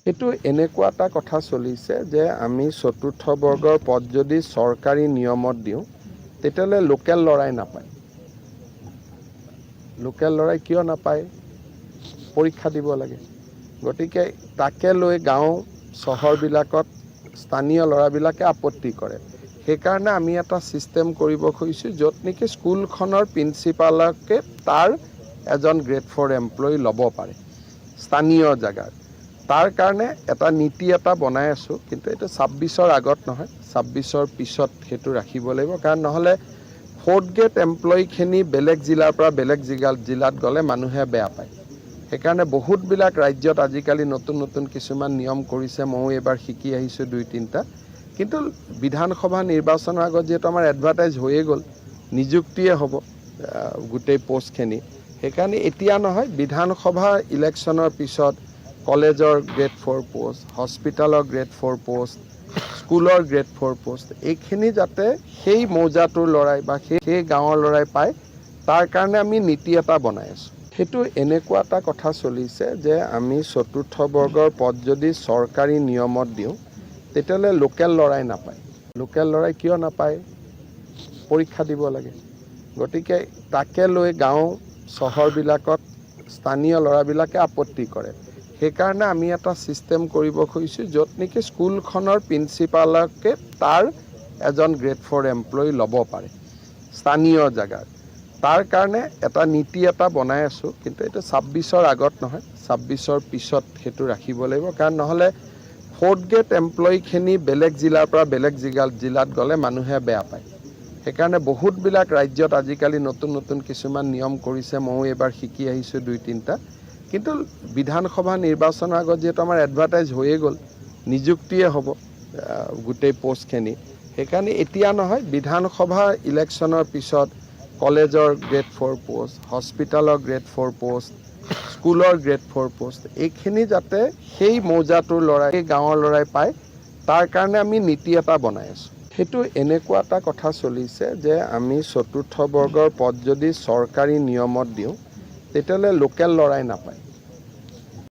এইটো এনেকুৱা এটা কথা চলিছে যে আমি চতুৰ্থ বৰ্গৰ পদ যদি চৰকাৰী নিয়মত দিওঁ তেতিয়াহ'লে লোকেল ল'ৰাই নাপায়। লোকেল ল'ৰাই কিয় নাপায়? পৰীক্ষা দিব লাগে। গতিকে তাকে লৈ গাঁও চহৰবিলাকত স্থানীয় ল'ৰাবিলাকে আপত্তি কৰে। সেইকাৰণে আমি এটা ছিষ্টেম কৰিব খুজিছোঁ য'ত নেকি স্কুলখনৰ প্ৰিন্সিপালকে তাৰ এজন গ্ৰেড 4 এমপ্লয়ী ল'ব পাৰে স্থানীয় জেগাৰ। তাৰ কাৰণে এটা নীতি এটা বনাই আছোঁ, কিন্তু এইটো 26-ৰ আগত নহয়, 26-ৰ পিছত সেইটো ৰাখিব লাগিব। কাৰণ নহ'লে 4th গ্ৰেড এমপ্লয়ীখিনি বেলেগ জিলাৰ পৰা বেলেগ জিলাত গ'লে মানুহে বেয়া পায়। সেইকাৰণে বহুতবিলাক ৰাজ্যত আজিকালি নতুন নতুন কিছুমান নিয়ম কৰিছে। ময়ো এইবাৰ শিকি আহিছোঁ 2-3টা। কিন্তু বিধানসভা নিৰ্বাচনৰ আগত যিহেতু আমাৰ এডভাৰটাইজ হৈয়ে গ'ল, নিযুক্তিয়ে হ'ব গোটেই পোষ্টখিনি। সেইকাৰণে এতিয়া নহয়, বিধানসভা ইলেকশ্যনৰ পিছত কলেজৰ গ্ৰেড 4 পোষ্ট, হস্পিটেলৰ গ্ৰেড 4 পোষ্ট, স্কুলৰ গ্ৰেড 4 পোষ্ট, এইখিনি যাতে সেই মৌজাটোৰ ল'ৰাই বা সেই গাঁৱৰ ল'ৰাই পায়, তাৰ কাৰণে আমি নীতি এটা বনাই আছোঁ। সেইটো এনেকুৱা এটা কথা চলিছে যে আমি চতুৰ্থ বৰ্গৰ পদ যদি চৰকাৰী নিয়মত দিওঁ তেতিয়াহ'লে লোকেল ল'ৰাই নাপায়। লোকেল ল'ৰাই কিয় নাপায়? পৰীক্ষা দিব লাগে। গতিকে তাকে লৈ গাঁও চহৰবিলাকত স্থানীয় ল'ৰাবিলাকে আপত্তি কৰে। সেইকাৰণে আমি এটা ছিষ্টেম কৰিব খুজিছোঁ য'ত নেকি স্কুলখনৰ প্ৰিন্সিপালকে তাৰ এজন গ্ৰেড 4 এমপ্লয়ী ল'ব পাৰে স্থানীয় জেগাৰ। তাৰ কাৰণে এটা নীতি এটা বনাই আছোঁ, কিন্তু এইটো 26-ৰ আগত নহয়, 26-ৰ পিছত সেইটো ৰাখিব লাগিব। কাৰণ নহ'লে 4th গ্ৰেড এমপ্লয়ীখিনি বেলেগ জিলাৰ পৰা বেলেগ জিলাত গ'লে মানুহে বেয়া পায়। সেইকাৰণে বহুতবিলাক ৰাজ্যত আজিকালি নতুন নতুন কিছুমান নিয়ম কৰিছে। ময়ো এইবাৰ শিকি আহিছোঁ 2-3টা। কিন্তু বিধানসভা নিৰ্বাচনৰ আগত যিহেতু আমাৰ এডভাৰটাইজ হৈয়ে গ'ল, নিযুক্তিয়ে হ'ব গোটেই পোষ্টখিনি। সেইকাৰণে এতিয়া নহয়, বিধানসভা ইলেকশ্যনৰ পিছত কলেজৰ গ্ৰেড 4 পোষ্ট, হস্পিটেলৰ গ্ৰেড 4 পোষ্ট, স্কুলৰ গ্ৰেড 4 পোষ্ট, এইখিনি যাতে সেই মৌজাটোৰ ল'ৰাই, সেই গাঁৱৰ ল'ৰাই পায়, তাৰ কাৰণে আমি নীতি এটা বনাই আছোঁ। সেইটো এনেকুৱা এটা কথা চলিছে যে আমি চতুৰ্থ বৰ্গৰ পদ যদি চৰকাৰী নিয়মত দিওঁ তেতিয়াহ'লে লোকেল ল'ৰাই নাপায়।